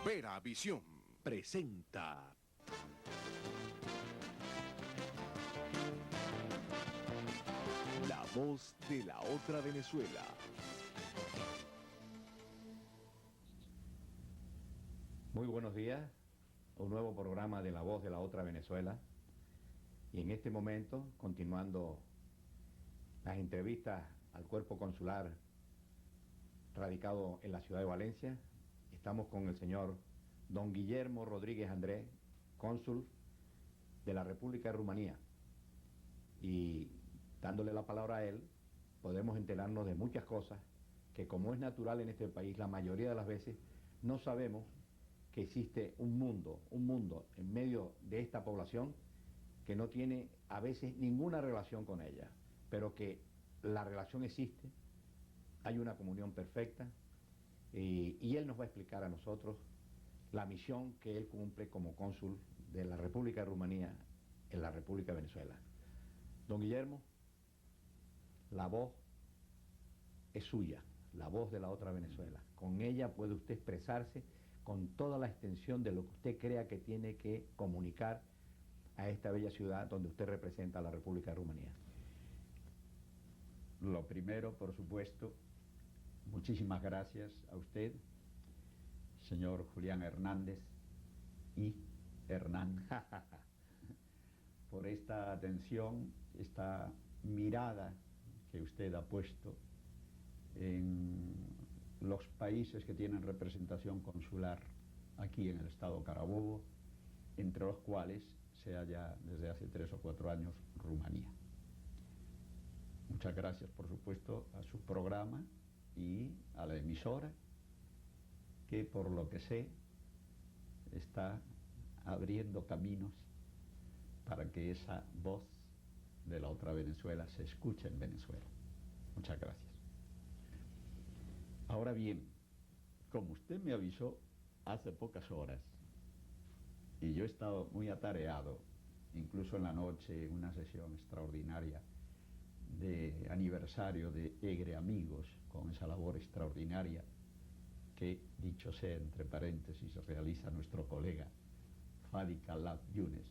Vera Visión presenta La Voz de la Otra Venezuela. Muy buenos días, un nuevo programa de La Voz de la Otra Venezuela. Y en este momento, continuando las entrevistas al cuerpo consular radicado en la ciudad de Valencia, estamos con el señor don Guillermo Rodríguez Andrés, cónsul de la República de Rumanía. Y dándole la palabra a él, podemos enterarnos de muchas cosas que, como es natural en este país, la mayoría de las veces no sabemos que existe un mundo en medio de esta población que no tiene a veces ninguna relación con ella, pero que la relación existe, hay una comunión perfecta, y él nos va a explicar a nosotros la misión que él cumple como cónsul de la República de Rumanía en la República de Venezuela. Don Guillermo, la voz es suya, la voz de la otra Venezuela. Con ella puede usted expresarse con toda la extensión de lo que usted crea que tiene que comunicar a esta bella ciudad donde usted representa a la República de Rumanía. Lo primero, por supuesto, muchísimas gracias a usted, señor Julián Hernández y Hernán, por esta atención, esta mirada que usted ha puesto en los países que tienen representación consular aquí en el estado Carabobo, entre los cuales se halla desde hace 3 o 4 años Rumanía. Muchas gracias, por supuesto, a su programa y a la emisora, que por lo que sé está abriendo caminos para que esa voz de la otra Venezuela se escuche en Venezuela. Muchas gracias. Ahora bien, como usted me avisó hace pocas horas, y yo he estado muy atareado, incluso en la noche, en una sesión extraordinaria de aniversario de EGRE Amigos, con esa labor extraordinaria que, dicho sea entre paréntesis, realiza nuestro colega Fadi Kalab Yunes,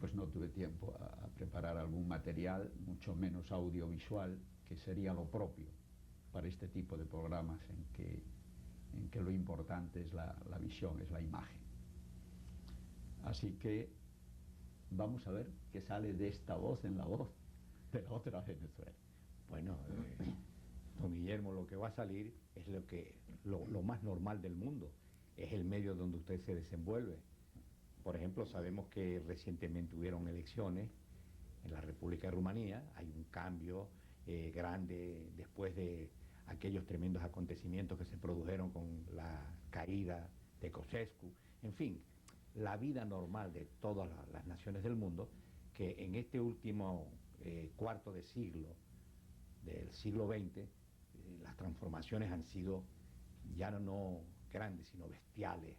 pues no tuve tiempo a preparar algún material, mucho menos audiovisual, que sería lo propio para este tipo de programas en que lo importante es la visión, es la imagen. Así que vamos a ver qué sale de esta voz en la voz de la otra Venezuela. Bueno, don Guillermo, lo que va a salir es lo más normal del mundo, es el medio donde usted se desenvuelve. Por ejemplo, sabemos que recientemente hubieron elecciones en la República de Rumanía, hay un cambio grande después de aquellos tremendos acontecimientos que se produjeron con la caída de Ceausescu, en fin, la vida normal de todas las naciones del mundo, que en este último cuarto de siglo, del siglo XX, las transformaciones han sido ya no grandes, sino bestiales.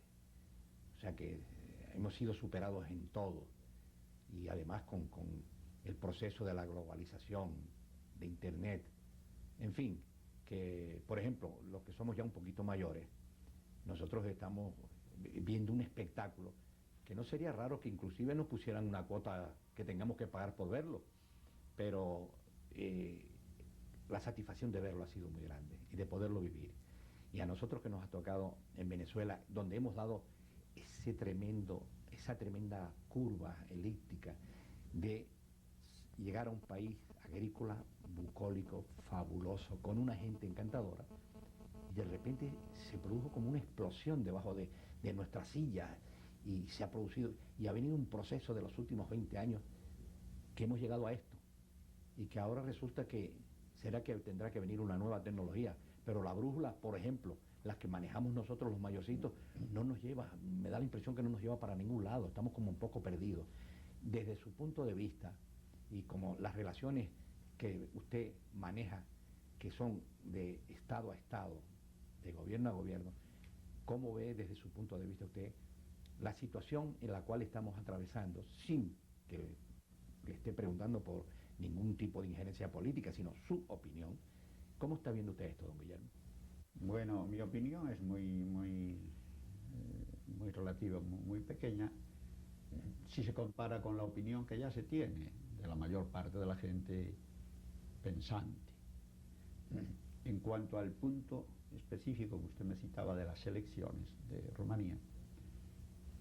O sea que hemos sido superados en todo, y además con el proceso de la globalización, de Internet, en fin, que por ejemplo, los que somos ya un poquito mayores, nosotros estamos viendo un espectáculo que no sería raro que inclusive nos pusieran una cuota que tengamos que pagar por verlo, pero la satisfacción de verlo ha sido muy grande y de poderlo vivir. Y a nosotros que nos ha tocado en Venezuela, donde hemos dado esa tremenda curva elíptica de llegar a un país agrícola, bucólico, fabuloso, con una gente encantadora, y de repente se produjo como una explosión debajo de nuestras sillas, y se ha producido, y ha venido un proceso de los últimos 20 años que hemos llegado a esto, y que ahora resulta que será que tendrá que venir una nueva tecnología, pero la brújula, por ejemplo, las que manejamos nosotros los mayorcitos, no nos lleva, me da la impresión que no nos lleva para ningún lado, estamos como un poco perdidos. Desde su punto de vista, y como las relaciones que usted maneja, que son de Estado a Estado, de gobierno a gobierno, ¿cómo ve desde su punto de vista usted la situación en la cual estamos atravesando, sin que le esté preguntando por ningún tipo de injerencia política, sino su opinión? ¿Cómo está viendo usted esto, don Guillermo? Bueno, mi opinión es muy expectativa muy pequeña si se compara con la opinión que ya se tiene de la mayor parte de la gente pensante. En cuanto al punto específico que usted me citaba de las elecciones de Rumanía,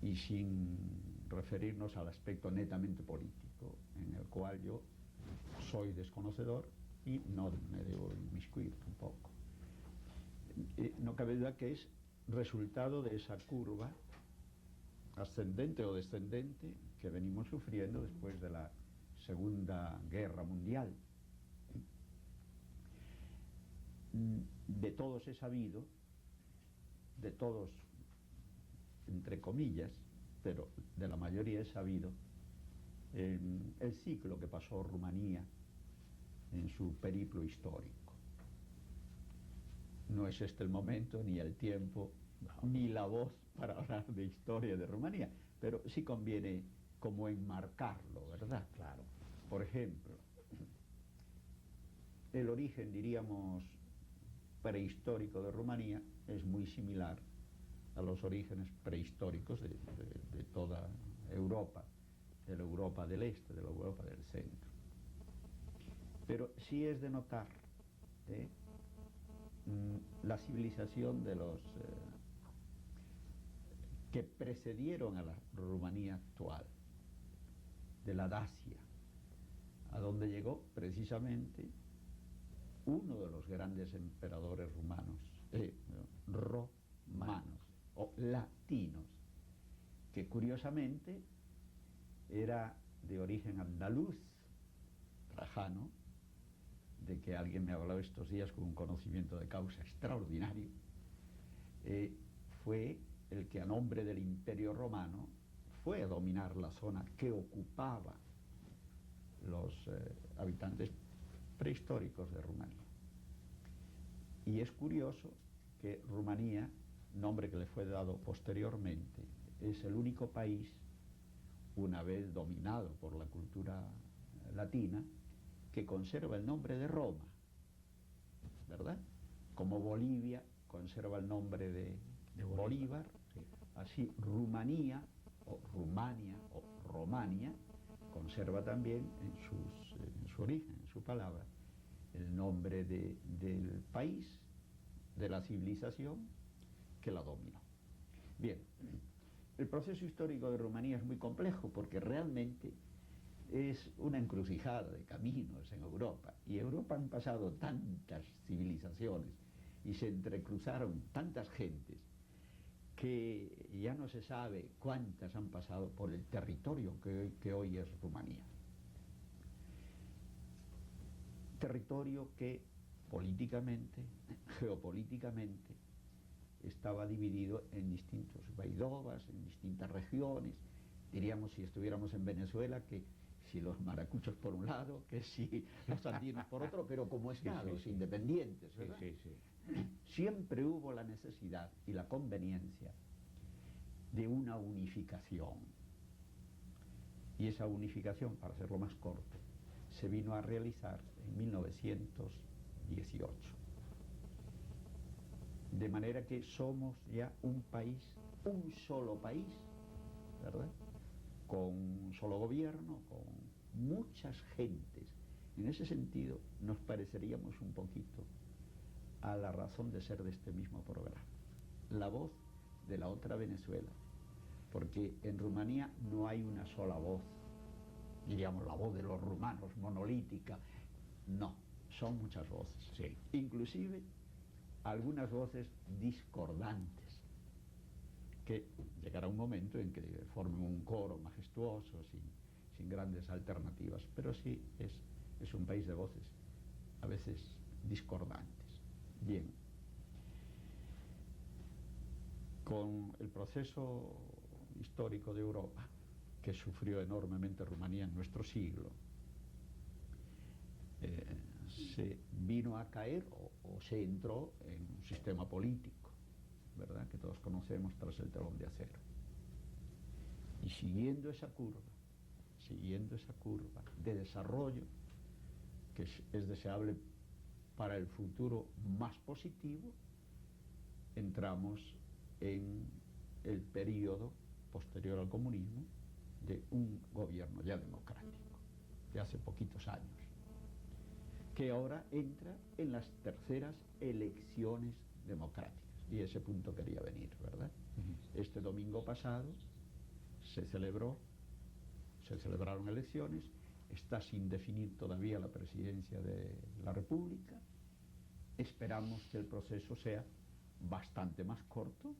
y sin referirnos al aspecto netamente político, en el cual yo soy desconocedor y no me debo inmiscuir tampoco. No cabe duda que es resultado de esa curva ascendente o descendente que venimos sufriendo después de la Segunda Guerra Mundial. De todos he sabido, de todos entre comillas, pero de la mayoría he sabido el ciclo que pasó Rumanía en su periplo histórico. No es este el momento, ni el tiempo, ni la voz para hablar de historia de Rumanía, pero sí conviene como enmarcarlo, ¿verdad? Claro. Por ejemplo, el origen, diríamos, prehistórico de Rumanía es muy similar a los orígenes prehistóricos de toda Europa, de la Europa del Este, de la Europa del Centro. Pero sí es de notar la civilización de los que precedieron a la Rumanía actual, de la Dacia, a donde llegó precisamente uno de los grandes emperadores romanos o latinos, que curiosamente era de origen andaluz, Trajano, de que alguien me ha hablado estos días con un conocimiento de causa extraordinario, fue el que a nombre del Imperio Romano fue a dominar la zona que ocupaba los habitantes prehistóricos de Rumanía. Y es curioso que Rumanía, nombre que le fue dado posteriormente, es el único país, una vez dominado por la cultura latina, que conserva el nombre de Roma, ¿verdad? Como Bolivia conserva el nombre de Bolívar, sí. Así Rumanía, o Rumania, o Romania, conserva también en su origen, en su palabra, el nombre del país, de la civilización que la dominó. Bien, el proceso histórico de Rumanía es muy complejo porque realmente es una encrucijada de caminos en Europa, y Europa han pasado tantas civilizaciones y se entrecruzaron tantas gentes que ya no se sabe cuántas han pasado por el territorio que hoy es Rumanía. Territorio que políticamente, geopolíticamente, estaba dividido en distintos vaidovas, en distintas regiones. Diríamos, si estuviéramos en Venezuela, que si los maracuchos por un lado, que si los andinos por otro, pero como estados sí. independientes, ¿verdad? Sí. Siempre hubo la necesidad y la conveniencia de una unificación. Y esa unificación, para hacerlo más corto, se vino a realizar en 1918. De manera que somos ya un país, un solo país, ¿verdad? Con un solo gobierno, con muchas gentes. En ese sentido, nos pareceríamos un poquito a la razón de ser de este mismo programa. La voz de la otra Venezuela. Porque en Rumanía no hay una sola voz, diríamos la voz de los rumanos, monolítica. No, son muchas voces. Sí. Inclusive algunas voces discordantes, que llegará un momento en que formen un coro majestuoso, sin grandes alternativas, pero sí es un país de voces, a veces discordantes. Bien, con el proceso histórico de Europa, que sufrió enormemente Rumanía en nuestro siglo, se vino a caer o se entró en un sistema político, ¿verdad?, que todos conocemos tras el telón de acero. Y siguiendo esa curva de desarrollo, que es deseable para el futuro más positivo, entramos en el periodo posterior al comunismo, de un gobierno ya democrático, de hace poquitos años, que ahora entra en las terceras elecciones democráticas. Y a ese punto quería venir, ¿verdad? Este domingo pasado se celebraron elecciones, está sin definir todavía la presidencia de la República. Esperamos que el proceso sea bastante más corto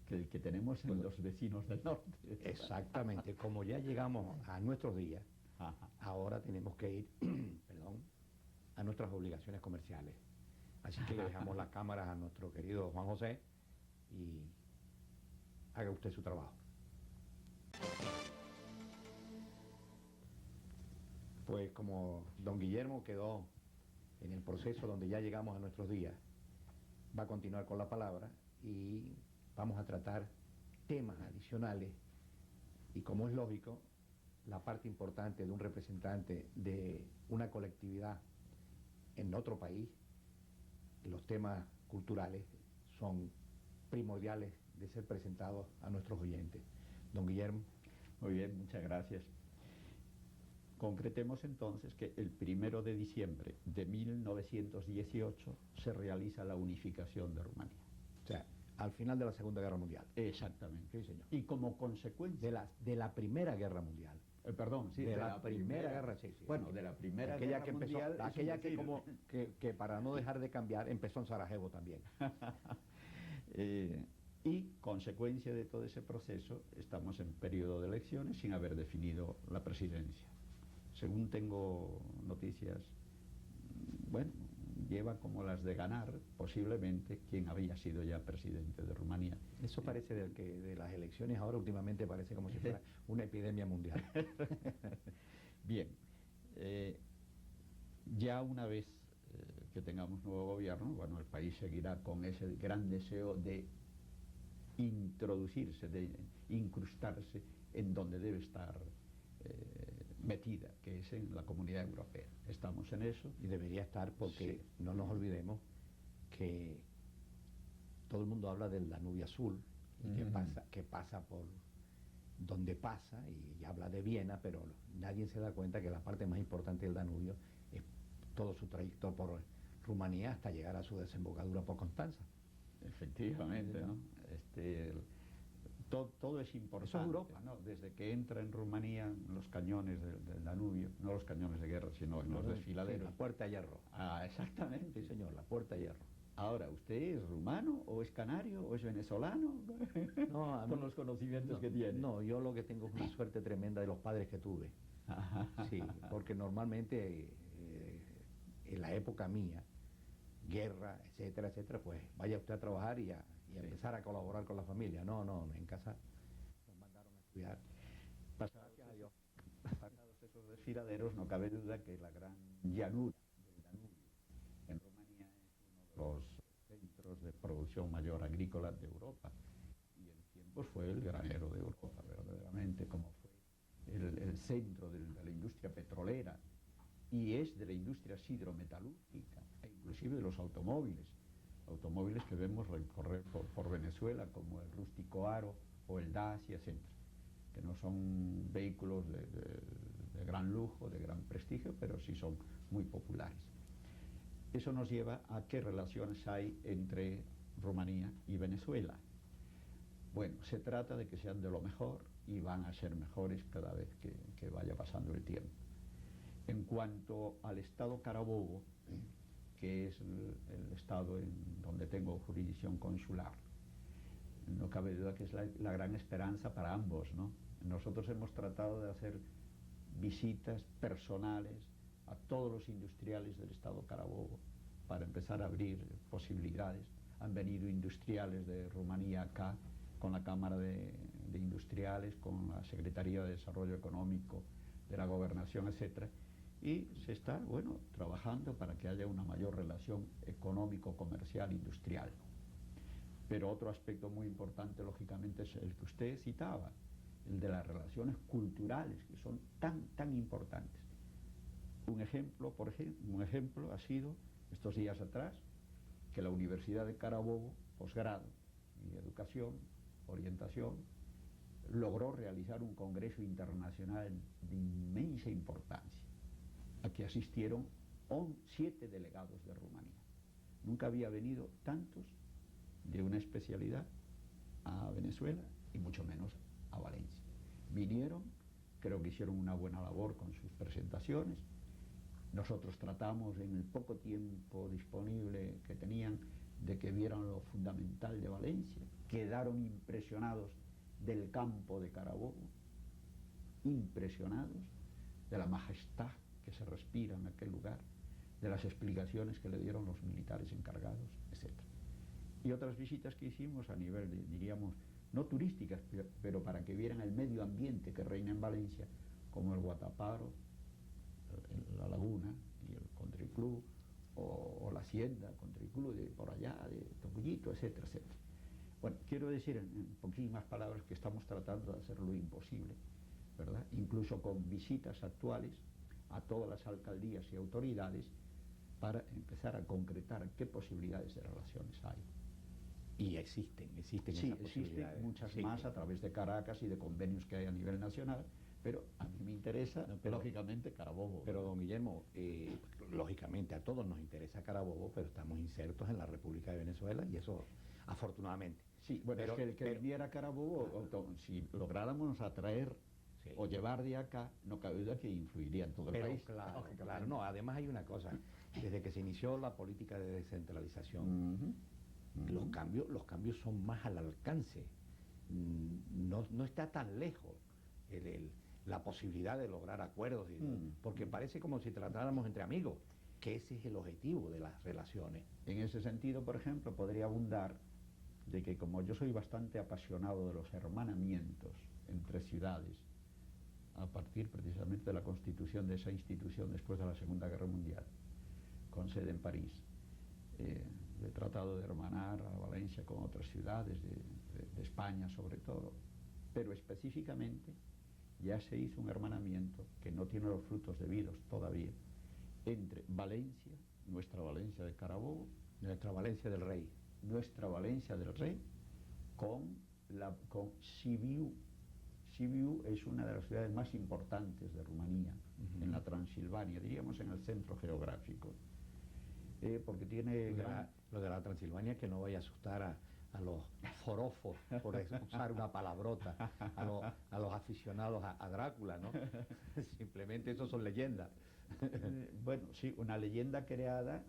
que el que tenemos en los vecinos del norte. Exactamente, como ya llegamos a nuestros días, Ajá. ahora tenemos que ir, perdón, a nuestras obligaciones comerciales. Así que le dejamos las cámaras a nuestro querido Juan José y haga usted su trabajo. Pues como don Guillermo quedó en el proceso donde ya llegamos a nuestros días, va a continuar con la palabra y vamos a tratar temas adicionales y, como es lógico, la parte importante de un representante de una colectividad en otro país, los temas culturales son primordiales de ser presentados a nuestros oyentes. Don Guillermo. Muy bien, muchas gracias. Concretemos entonces que el 1 de diciembre de 1918 se realiza la unificación de Rumanía. O sea, al final de la Segunda Guerra Mundial. Exactamente. Sí, señor. Y como consecuencia... De la Primera Guerra Mundial. Perdón, sí. De la Primera Guerra, sí. Bueno, de la Primera aquella Guerra que empezó, Mundial... aquella que para no dejar de cambiar empezó en Sarajevo también. Y consecuencia de todo ese proceso, estamos en periodo de elecciones sin haber definido la presidencia. Según tengo noticias, bueno, lleva como las de ganar posiblemente quien había sido ya presidente de Rumanía. Eso parece de las elecciones ahora últimamente parece como si fuera una epidemia mundial. Bien, ya una vez que tengamos nuevo gobierno, bueno, el país seguirá con ese gran deseo de introducirse, de incrustarse en donde debe estar metida, que es en la Comunidad Europea. Estamos en eso. Y debería estar porque sí. No nos olvidemos que todo el mundo habla del Danubio Azul, y que pasa por donde pasa, y habla de Viena, pero nadie se da cuenta que la parte más importante del Danubio es todo su trayecto por Rumanía hasta llegar a su desembocadura por Constanza. Efectivamente, ¿no? Todo es importante. Eso es Europa, ¿no? Desde que entra en Rumanía los cañones del Danubio, no los cañones de guerra, sino los desfiladeros. Sí, la Puerta de Hierro. Ah, exactamente. Sí, señor, la Puerta de Hierro. Ahora, ¿usted es rumano o es canario o es venezolano? No, con los conocimientos que tiene. No, yo lo que tengo es una suerte tremenda de los padres que tuve. Sí, porque normalmente en la época mía, guerra, etcétera, etcétera, pues vaya usted a trabajar y empezar a colaborar con la familia. No, en casa nos mandaron a estudiar. Pasados esos desfiladeros, no cabe duda que la gran llanura del Danubio en Rumanía es uno de los centros de producción mayor agrícola de Europa. Y en tiempos fue el granero de Europa, verdaderamente, como fue el centro de la industria petrolera, y es de la industria sidrometalúrgica, e inclusive de los automóviles que vemos recorrer por Venezuela, como el Rústico Aro o el Dacia, etc., que no son vehículos de gran lujo, de gran prestigio, pero sí son muy populares. Eso nos lleva a qué relaciones hay entre Rumanía y Venezuela. Bueno, se trata de que sean de lo mejor y van a ser mejores cada vez que vaya pasando el tiempo. En cuanto al Estado Carabobo, que es el estado en donde tengo jurisdicción consular, no cabe duda que es la gran esperanza para ambos, ¿no? Nosotros hemos tratado de hacer visitas personales a todos los industriales del estado Carabobo para empezar a abrir posibilidades. Han venido industriales de Rumanía acá, con la Cámara de Industriales, con la Secretaría de Desarrollo Económico de la Gobernación, etcétera. Y se está, bueno, trabajando para que haya una mayor relación económico-comercial industrial. Pero otro aspecto muy importante, lógicamente, es el que usted citaba, el de las relaciones culturales, que son tan importantes. Un ejemplo ha sido, estos días atrás, que la Universidad de Carabobo, posgrado y educación, orientación, logró realizar un congreso internacional de inmensa importancia, a que asistieron 7 delegados de Rumanía. Nunca había venido tantos de una especialidad a Venezuela y mucho menos a Valencia. Vinieron, creo que hicieron una buena labor con sus presentaciones. Nosotros tratamos en el poco tiempo disponible que tenían de que vieran lo fundamental de Valencia. Quedaron impresionados del campo de Carabobo, impresionados de la majestad que se respira en aquel lugar, de las explicaciones que le dieron los militares encargados, etc. Y otras visitas que hicimos a nivel, diríamos, no turísticas, pero para que vieran el medio ambiente que reina en Valencia, como el Guataparo, la Laguna y el Country Club, o la Hacienda, Country Club de por allá, de Tocullito, etcétera, etcétera. Bueno, quiero decir en poquísimas palabras que estamos tratando de hacer lo imposible, ¿verdad? Incluso con visitas actuales a todas las alcaldías y autoridades para empezar a concretar qué posibilidades de relaciones hay. Y existen Sí, esas existen posibilidades. muchas Sí. más a través de Caracas y de convenios que hay a nivel nacional, pero a mí me interesa, No, pero- lógicamente, Carabobo. Pero don Guillermo, lógicamente a todos nos interesa Carabobo, pero estamos insertos en la República de Venezuela y eso, afortunadamente. Sí, bueno, Pero- es que el que pero- viniera a Carabobo, si lográramos atraer Sí. o llevar de acá, no cabe duda que influiría en todo el Pero país. claro, lógicamente. claro, no, además hay una cosa, desde que se inició la política de descentralización, Ujú, ujú. los cambios son más al alcance, no está tan lejos la posibilidad de lograr acuerdos, porque parece como si tratáramos entre amigos, que ese es el objetivo de las relaciones. En ese sentido, por ejemplo, podría abundar de que como yo soy bastante apasionado de los hermanamientos entre ciudades, a partir precisamente de la constitución de esa institución después de la Segunda Guerra Mundial, con sede en París, he tratado de hermanar a Valencia con otras ciudades de España sobre todo, pero específicamente ya se hizo un hermanamiento que no tiene los frutos debidos todavía entre Valencia, nuestra Valencia de Carabobo, Nuestra Valencia del Rey. nuestra Valencia del Rey, con Sibiu. Sibiu es una de las ciudades más importantes de Rumanía, Ujú. en la Transilvania, diríamos en el centro geográfico, porque tiene Lo de la Transilvania, que no vaya a asustar a los forofos, por usar una palabrota, a los aficionados a Drácula, ¿no? Simplemente eso son leyendas. bueno, sí, una leyenda creada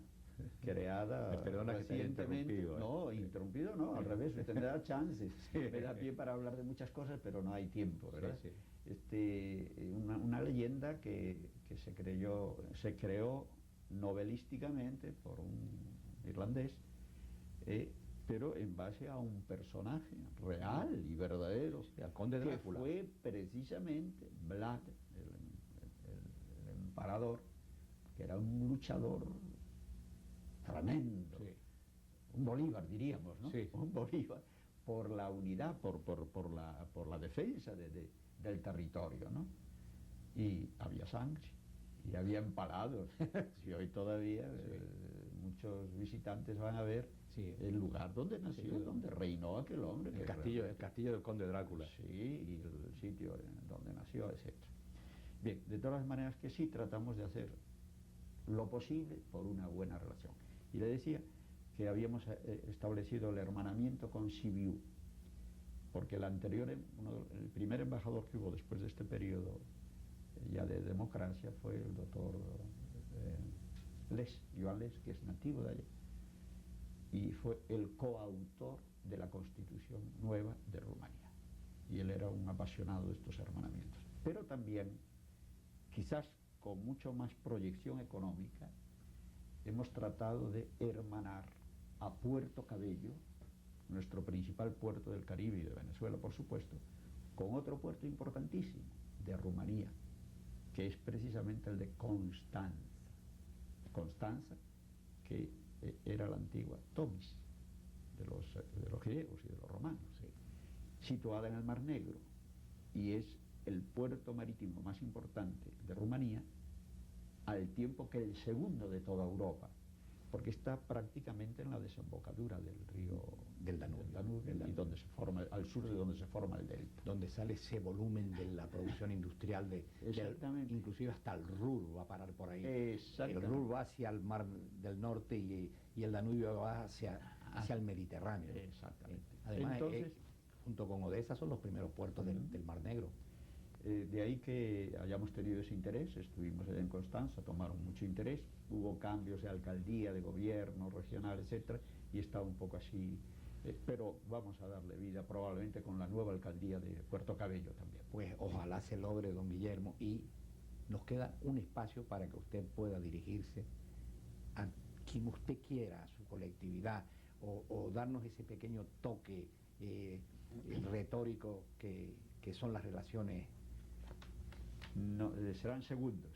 Me perdona que te haya recientemente. interrumpido, No, interrumpido no, al revés, usted me da chances. Sí. Me da pie para hablar de muchas cosas, pero no hay tiempo, ¿verdad? Sí, Una leyenda que se creó novelísticamente por un irlandés, pero en base a un personaje real y verdadero, Sí, al conde que Drácula. fue precisamente Vlad, el emperador, que era un luchador tremendo, Sí. un Bolívar diríamos, ¿no? Sí. Un Bolívar, por la unidad, por la defensa del territorio, ¿no? Y había sangre, y había empalados, y hoy todavía muchos visitantes van a ver Sí. el lugar donde nació, Sí. donde reinó aquel hombre. El que castillo realmente- del conde Drácula. Sí, y el sitio donde nació, etc. Bien, de todas maneras que sí tratamos de hacer lo posible por una buena relación. Y le decía que habíamos establecido el hermanamiento con Sibiu, porque el primer embajador que hubo después de este periodo ya de democracia fue el doctor Joan Les, que es nativo de allá, y fue el coautor de la Constitución nueva de Rumanía. Y él era un apasionado de estos hermanamientos. Pero también, quizás con mucho más proyección económica, hemos tratado de hermanar a Puerto Cabello, nuestro principal puerto del Caribe y de Venezuela, por supuesto, con otro puerto importantísimo de Rumanía, que es precisamente el de Constanza. Constanza, que era la antigua Tomis de los griegos y de los romanos, situada en el Mar Negro, y es el puerto marítimo más importante de Rumanía, al tiempo que el segundo de toda Europa, porque está prácticamente en la desembocadura del río Del Danubio. y donde se forma, al sur de donde se forma el delta. Donde sale ese volumen de la producción industrial, Exactamente. inclusive hasta el Ruhr va a parar por ahí. El Exactamente. Ruhr va hacia el Mar del Norte y el Danubio va hacia el Mediterráneo. Exactamente. Además, Entonces, junto con Odessa son los primeros puertos del Mar Negro. de ahí que hayamos tenido ese interés, estuvimos allá en Constanza, tomaron mucho interés, hubo cambios de alcaldía, de gobierno regional, etcétera, y está un poco así, pero vamos a darle vida probablemente con la nueva alcaldía de Puerto Cabello también. Pues ojalá se logre, don Guillermo, y nos queda un espacio para que usted pueda dirigirse a quien usted quiera, a su colectividad, o darnos ese pequeño toque retórico que son las relaciones. No, serán segundos.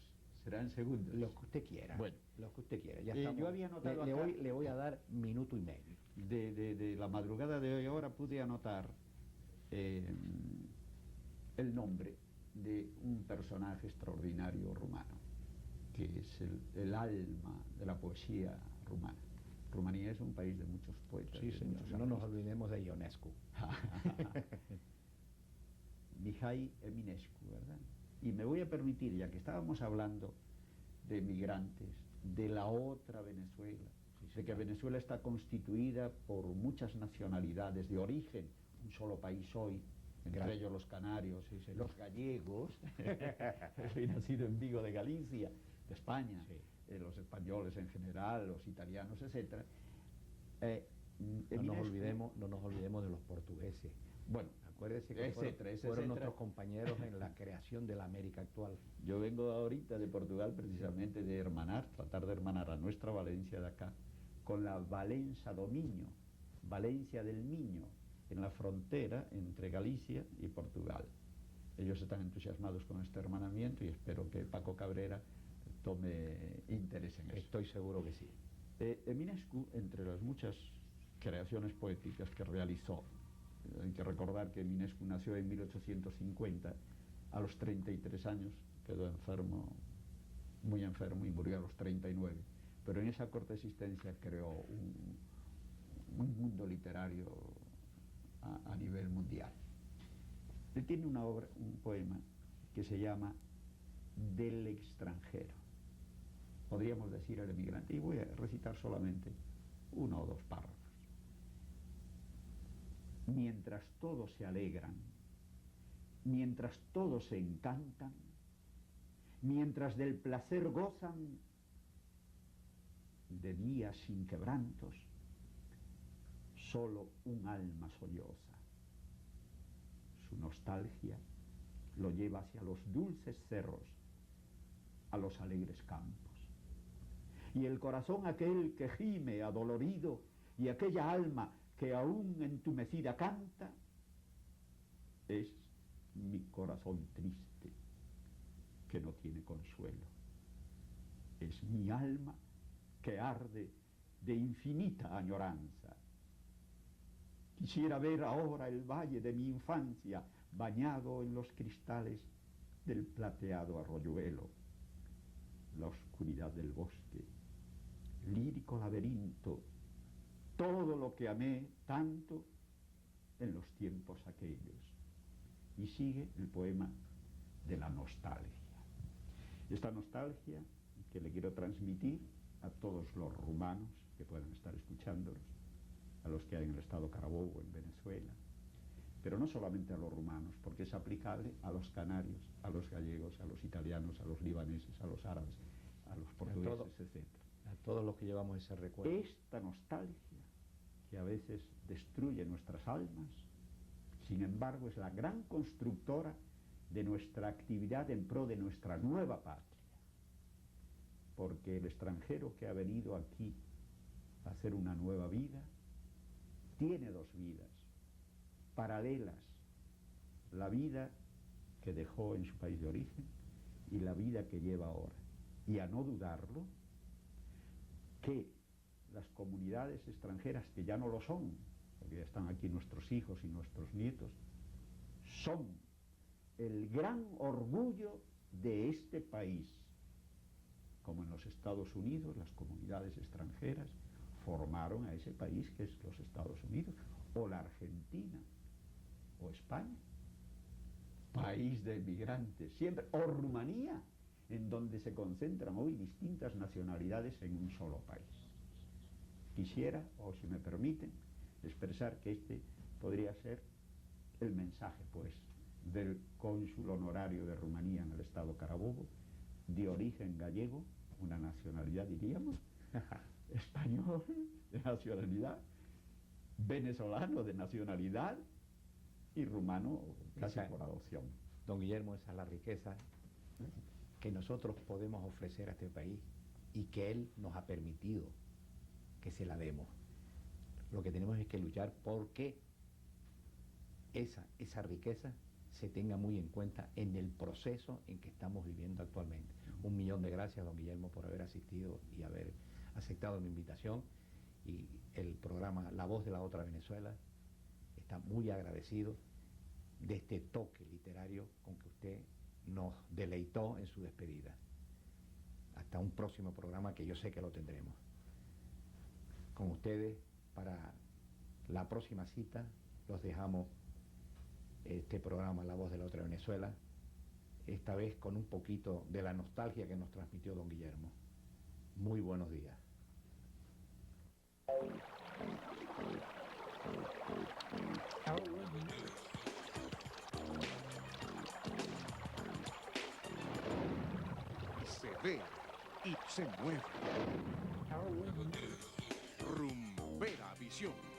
Lo que usted quiera. Bueno, lo que usted quiera. Ya yo había notado acá, le voy a dar minuto y medio. de la madrugada de hoy ahora pude anotar el nombre de un personaje extraordinario rumano, que es el alma de la poesía rumana. Rumanía es un país de muchos poetas. Sí, de señor. muchos No nos artistas. olvidemos de Ionescu. Mihai Eminescu, ¿verdad? Y me voy a permitir, ya que estábamos hablando de migrantes, de la otra Venezuela, de que Venezuela está constituida por muchas nacionalidades de origen, un solo país hoy, entre ellos los canarios, los gallegos, soy nacido en Vigo de Galicia, de España, los españoles en general, los italianos, etc. No nos olvidemos de los portugueses. Bueno, acuérdese que fueron nuestros compañeros en la creación de la América actual. Yo vengo ahorita de Portugal precisamente de tratar de hermanar a nuestra Valencia de acá con la Valença do Minho, Valencia del Miño, en la frontera entre Galicia y Portugal. Ellos están entusiasmados con este hermanamiento y espero que Paco Cabrera tome interés en eso. Estoy seguro que sí. Eminescu, entre las muchas creaciones poéticas que realizó, hay que recordar que Eminescu nació en 1850, a los 33 años quedó enfermo, muy enfermo, y murió a los 39, pero en esa corta existencia creó un mundo literario a nivel mundial. Él tiene una obra, un poema que se llama Del extranjero, podríamos decir el emigrante, y voy a recitar solamente uno o dos párrafos. Mientras todos se alegran, mientras todos se encantan, mientras del placer gozan, de días sin quebrantos, solo un alma solloza. Su nostalgia lo lleva hacia los dulces cerros, a los alegres campos. Y el corazón aquel que gime adolorido, y aquella alma que aún entumecida canta, es mi corazón triste que no tiene consuelo. Es mi alma que arde de infinita añoranza. Quisiera ver ahora el valle de mi infancia bañado en los cristales del plateado arroyuelo, la oscuridad del bosque, lírico laberinto, todo lo que amé tanto en los tiempos aquellos. Y sigue el poema de la nostalgia. Esta nostalgia que le quiero transmitir a todos los rumanos que puedan estar escuchándonos, a los que hay en el estado Carabobo, en Venezuela, pero no solamente a los rumanos, porque es aplicable a los canarios, a los gallegos, a los italianos, a los libaneses, a los árabes, a los portugueses, etc. A todos los que llevamos ese recuerdo. Esta nostalgia, que a veces destruye nuestras almas, sin embargo es la gran constructora de nuestra actividad en pro de nuestra nueva patria. Porque el extranjero que ha venido aquí a hacer una nueva vida, tiene dos vidas paralelas: la vida que dejó en su país de origen y la vida que lleva ahora. Y a no dudarlo, que las comunidades extranjeras, que ya no lo son, porque ya están aquí nuestros hijos y nuestros nietos, son el gran orgullo de este país, como en los Estados Unidos, las comunidades extranjeras formaron a ese país que es los Estados Unidos, o la Argentina, o España, país de migrantes siempre, o Rumanía, en donde se concentran hoy distintas nacionalidades en un solo país. Quisiera, o si me permiten, expresar que este podría ser el mensaje, pues, del cónsul honorario de Rumanía en el estado Carabobo, de origen gallego, una nacionalidad diríamos, español de nacionalidad, venezolano de nacionalidad y rumano casi por adopción. Don Guillermo, esa es la riqueza que nosotros podemos ofrecer a este país y que él nos ha permitido que se la demos. Lo que tenemos es que luchar porque esa riqueza se tenga muy en cuenta en el proceso en que estamos viviendo actualmente. 1.000.000 de gracias, don Guillermo, por haber asistido y haber aceptado mi invitación. Y el programa La Voz de la Otra Venezuela está muy agradecido de este toque literario con que usted nos deleitó en su despedida. Hasta un próximo programa que yo sé que lo tendremos. Con ustedes, para la próxima cita, los dejamos este programa La Voz de la Otra Venezuela, esta vez con un poquito de la nostalgia que nos transmitió don Guillermo. Muy buenos días. Se ve y se mueve. Rumbera Visión.